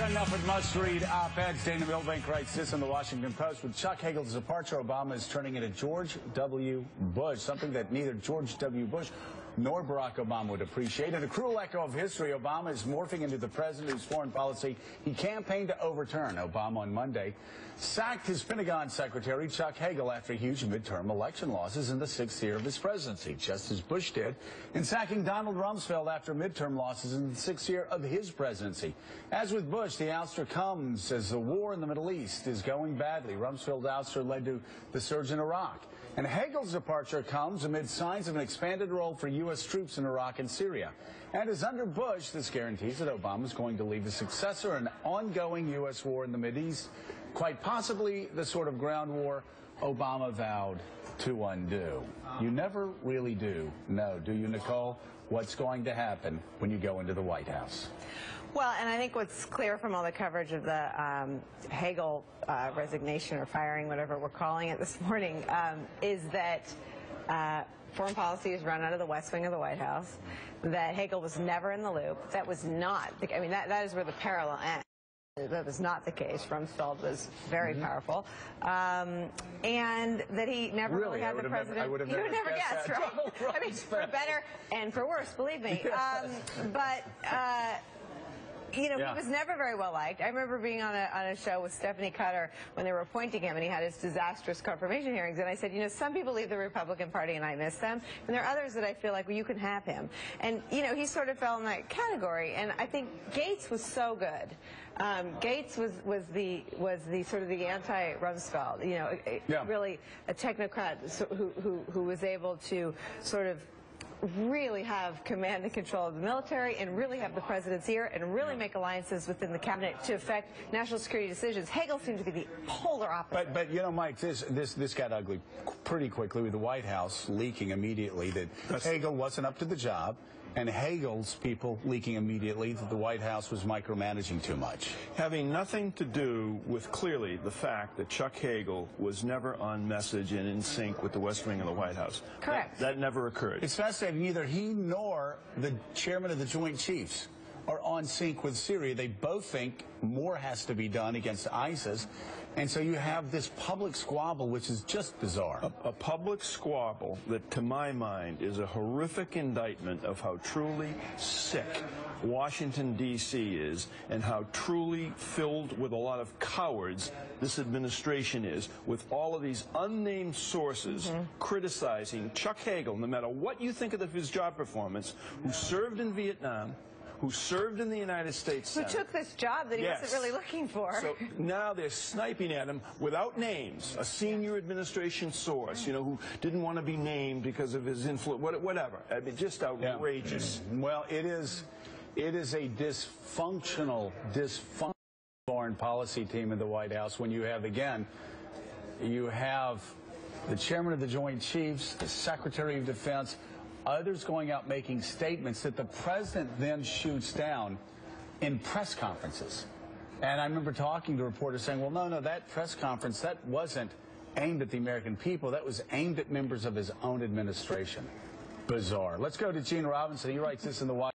Enough with must-read op-eds. Dana Milbank writes this in the Washington Post. With Chuck Hagel's departure, Obama is turning into George W. Bush, something that neither George W. Bush nor Barack Obama would appreciate. In a cruel echo of history, Obama is morphing into the president whose foreign policy he campaigned to overturn. Obama on Monday sacked his Pentagon secretary, Chuck Hagel, after huge midterm election losses in the 6th year of his presidency, just as Bush did in sacking Donald Rumsfeld after midterm losses in the 6th year of his presidency. As with Bush, the ouster comes as the war in the Middle East is going badly. Rumsfeld's ouster led to the surge in Iraq. And Hagel's departure comes amid signs of an expanded role for U.S. troops in Iraq and Syria. And as under Bush, this guarantees that Obama is going to leave a successor an ongoing U.S. war in the Mideast, quite possibly the sort of ground war Obama vowed to undo. You never really do know, do you, Nicole, what's going to happen when you go into the White House? Well, and I think what's clear from all the coverage of the Hagel resignation or firing, whatever we're calling it this morning, is that foreign policy is run out of the West Wing of the White House, that Hagel was never in the loop. That was not, I mean, that is where the parallel ends. That was not the case. Rumsfeld was very powerful, and that he never really had the president. I would have never guessed, right? I mean, for better and for worse, believe me. You know, he was never very well liked. I remember being on a show with Stephanie Cutter when they were appointing him, and he had his disastrous confirmation hearings. And I said, you know, some people leave the Republican Party, and I miss them. And there are others that I feel like, well, you can have him. And, you know, he sort of fell in that category. And I think Gates was so good. Gates was the sort of the anti-Rumsfeld, you know, really a technocrat who was able to sort of really have command and control of the military and really have the president's ear and really make alliances within the cabinet to affect national security decisions. Hagel seemed to be the polar opposite. But you know, Mike, this got ugly pretty quickly with the White House leaking immediately that Hagel wasn't up to the job, and Hagel's people leaking immediately that the White House was micromanaging too much. Having nothing to do with, clearly, the fact that Chuck Hagel was never on message and in sync with the West Wing of the White House. Correct. That never occurred. It's fascinating. Neither he nor the chairman of the Joint Chiefs are on sync with Syria. They both think more has to be done against ISIS. And so you have this public squabble, which is just bizarre. A public squabble that, to my mind, is a horrific indictment of how truly sick Washington, D.C. is, and how truly filled with a lot of cowards this administration is, with all of these unnamed sources criticizing Chuck Hagel, no matter what you think of his job performance, who served in Vietnam, who served in the United States Senate. Who took this job that he wasn't really looking for. So now they're sniping at him without names, a senior administration source, you know, who didn't want to be named because of his influence, whatever. I mean, just outrageous. Well, it is a dysfunctional foreign policy team in the White House when you have, again, you have the chairman of the Joint Chiefs, the Secretary of Defense, others going out making statements that the president then shoots down in press conferences. And I remember talking to reporters saying, well, no, that press conference, that wasn't aimed at the American people. That was aimed at members of his own administration. Bizarre. Let's go to Gene Robinson. He writes this in the